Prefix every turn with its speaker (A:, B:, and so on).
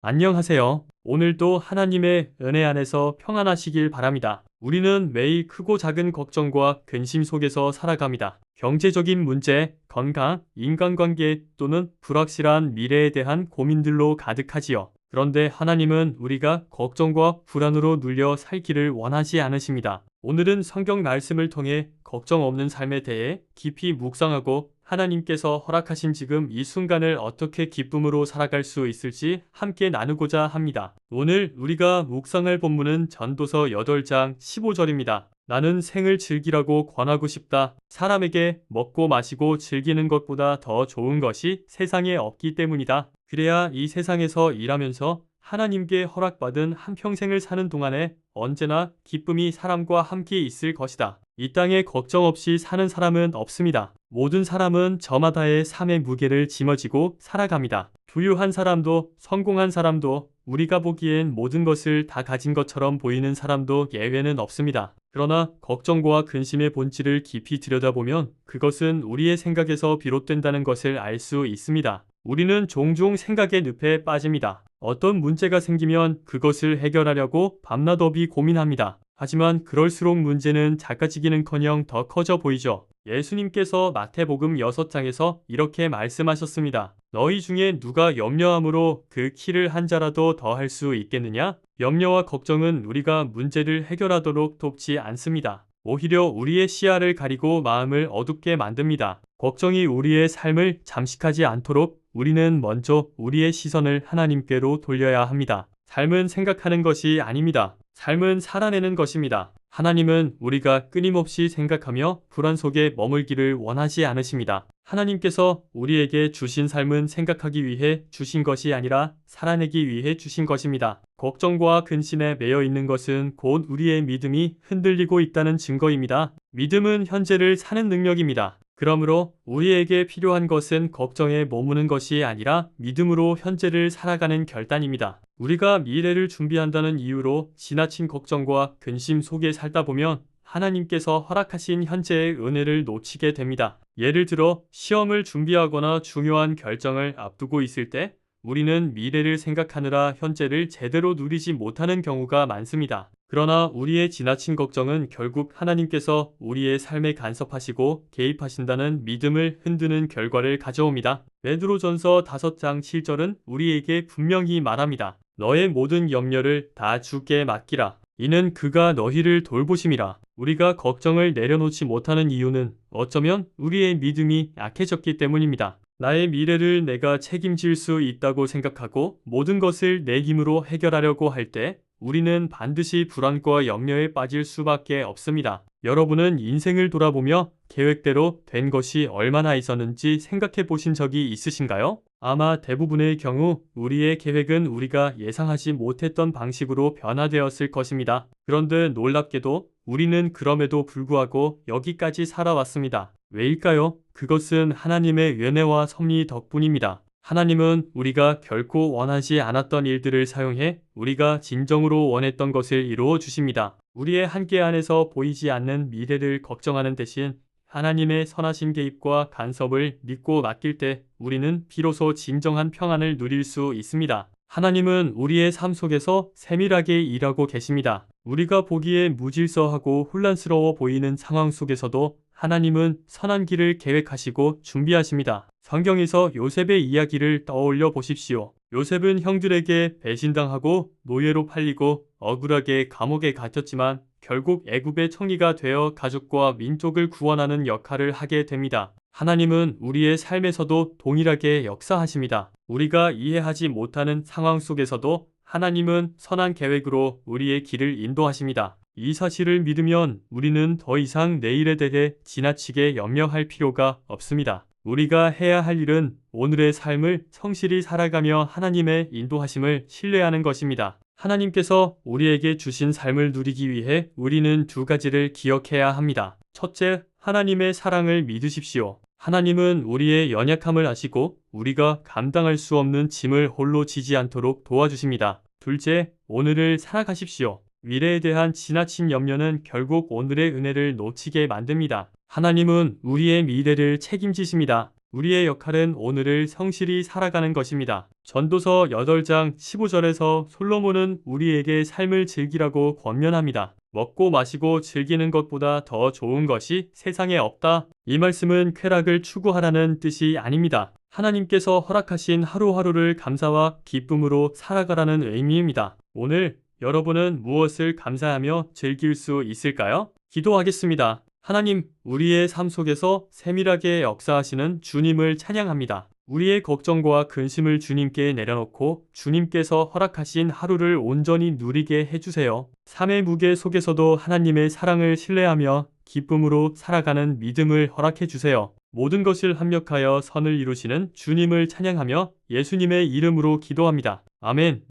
A: 안녕하세요. 오늘도 하나님의 은혜 안에서 평안하시길 바랍니다. 우리는 매일 크고 작은 걱정과 근심 속에서 살아갑니다. 경제적인 문제, 건강, 인간관계 또는 불확실한 미래에 대한 고민들로 가득하지요. 그런데 하나님은 우리가 걱정과 불안으로 눌려 살기를 원하지 않으십니다. 오늘은 성경 말씀을 통해 걱정 없는 삶에 대해 깊이 묵상하고 하나님께서 허락하신 지금 이 순간을 어떻게 기쁨으로 살아갈 수 있을지 함께 나누고자 합니다. 오늘 우리가 묵상할 본문은 전도서 8장 15절입니다. 나는 생을 즐기라고 권하고 싶다. 사람에게 먹고 마시고 즐기는 것보다 더 좋은 것이 세상에 없기 때문이다. 그래야 이 세상에서 일하면서 하나님께 허락받은 한평생을 사는 동안에 언제나 기쁨이 사람과 함께 있을 것이다. 이 땅에 걱정 없이 사는 사람은 없습니다. 모든 사람은 저마다의 삶의 무게를 짊어지고 살아갑니다. 부유한 사람도 성공한 사람도 우리가 보기엔 모든 것을 다 가진 것처럼 보이는 사람도 예외는 없습니다. 그러나 걱정과 근심의 본질을 깊이 들여다보면 그것은 우리의 생각에서 비롯된다는 것을 알 수 있습니다. 우리는 종종 생각의 늪에 빠집니다. 어떤 문제가 생기면 그것을 해결하려고 밤낮 없이 고민합니다. 하지만 그럴수록 문제는 작아지기는커녕 더 커져 보이죠. 예수님께서 마태복음 6장에서 이렇게 말씀하셨습니다. 너희 중에 누가 염려함으로 그 키를 한 자라도 더 할 수 있겠느냐? 염려와 걱정은 우리가 문제를 해결하도록 돕지 않습니다. 오히려 우리의 시야를 가리고 마음을 어둡게 만듭니다. 걱정이 우리의 삶을 잠식하지 않도록 우리는 먼저 우리의 시선을 하나님께로 돌려야 합니다. 삶은 생각하는 것이 아닙니다. 삶은 살아내는 것입니다. 하나님은 우리가 끊임없이 생각하며 불안 속에 머물기를 원하지 않으십니다. 하나님께서 우리에게 주신 삶은 생각하기 위해 주신 것이 아니라 살아내기 위해 주신 것입니다. 걱정과 근심에 매여 있는 것은 곧 우리의 믿음이 흔들리고 있다는 증거입니다. 믿음은 현재를 사는 능력입니다. 그러므로 우리에게 필요한 것은 걱정에 머무는 것이 아니라 믿음으로 현재를 살아가는 결단입니다. 우리가 미래를 준비한다는 이유로 지나친 걱정과 근심 속에 살다 보면 하나님께서 허락하신 현재의 은혜를 놓치게 됩니다. 예를 들어 시험을 준비하거나 중요한 결정을 앞두고 있을 때 우리는 미래를 생각하느라 현재를 제대로 누리지 못하는 경우가 많습니다. 그러나 우리의 지나친 걱정은 결국 하나님께서 우리의 삶에 간섭하시고 개입하신다는 믿음을 흔드는 결과를 가져옵니다. 베드로전서 5장 7절은 우리에게 분명히 말합니다. 너의 모든 염려를 다 주께 맡기라. 이는 그가 너희를 돌보심이라. 우리가 걱정을 내려놓지 못하는 이유는 어쩌면 우리의 믿음이 약해졌기 때문입니다. 나의 미래를 내가 책임질 수 있다고 생각하고 모든 것을 내 힘으로 해결하려고 할 때 우리는 반드시 불안과 염려에 빠질 수밖에 없습니다. 여러분은 인생을 돌아보며 계획대로 된 것이 얼마나 있었는지 생각해 보신 적이 있으신가요? 아마 대부분의 경우 우리의 계획은 우리가 예상하지 못했던 방식으로 변화되었을 것입니다. 그런데 놀랍게도 우리는 그럼에도 불구하고 여기까지 살아왔습니다. 왜일까요? 그것은 하나님의 은혜와 섭리 덕분입니다. 하나님은 우리가 결코 원하지 않았던 일들을 사용해 우리가 진정으로 원했던 것을 이루어 주십니다. 우리의 한계 안에서 보이지 않는 미래를 걱정하는 대신 하나님의 선하신 개입과 간섭을 믿고 맡길 때 우리는 비로소 진정한 평안을 누릴 수 있습니다. 하나님은 우리의 삶 속에서 세밀하게 일하고 계십니다. 우리가 보기에 무질서하고 혼란스러워 보이는 상황 속에서도 하나님은 선한 길을 계획하시고 준비하십니다. 성경에서 요셉의 이야기를 떠올려 보십시오. 요셉은 형들에게 배신당하고 노예로 팔리고 억울하게 감옥에 갇혔지만 결국 애굽의 총리가 되어 가족과 민족을 구원하는 역할을 하게 됩니다. 하나님은 우리의 삶에서도 동일하게 역사하십니다. 우리가 이해하지 못하는 상황 속에서도 하나님은 선한 계획으로 우리의 길을 인도하십니다. 이 사실을 믿으면 우리는 더 이상 내일에 대해 지나치게 염려할 필요가 없습니다. 우리가 해야 할 일은 오늘의 삶을 성실히 살아가며 하나님의 인도하심을 신뢰하는 것입니다. 하나님께서 우리에게 주신 삶을 누리기 위해 우리는 두 가지를 기억해야 합니다. 첫째, 하나님의 사랑을 믿으십시오. 하나님은 우리의 연약함을 아시고 우리가 감당할 수 없는 짐을 홀로 지지 않도록 도와주십니다. 둘째, 오늘을 살아가십시오. 미래에 대한 지나친 염려는 결국 오늘의 은혜를 놓치게 만듭니다. 하나님은 우리의 미래를 책임지십니다. 우리의 역할은 오늘을 성실히 살아가는 것입니다. 전도서 8장 15절에서 솔로몬은 우리에게 삶을 즐기라고 권면합니다. 먹고 마시고 즐기는 것보다 더 좋은 것이 세상에 없다. 이 말씀은 쾌락을 추구하라는 뜻이 아닙니다. 하나님께서 허락하신 하루하루를 감사와 기쁨으로 살아가라는 의미입니다. 오늘 여러분은 무엇을 감사하며 즐길 수 있을까요? 기도하겠습니다. 하나님, 우리의 삶 속에서 세밀하게 역사하시는 주님을 찬양합니다. 우리의 걱정과 근심을 주님께 내려놓고 주님께서 허락하신 하루를 온전히 누리게 해주세요. 삶의 무게 속에서도 하나님의 사랑을 신뢰하며 기쁨으로 살아가는 믿음을 허락해 주세요. 모든 것을 합력하여 선을 이루시는 주님을 찬양하며 예수님의 이름으로 기도합니다. 아멘.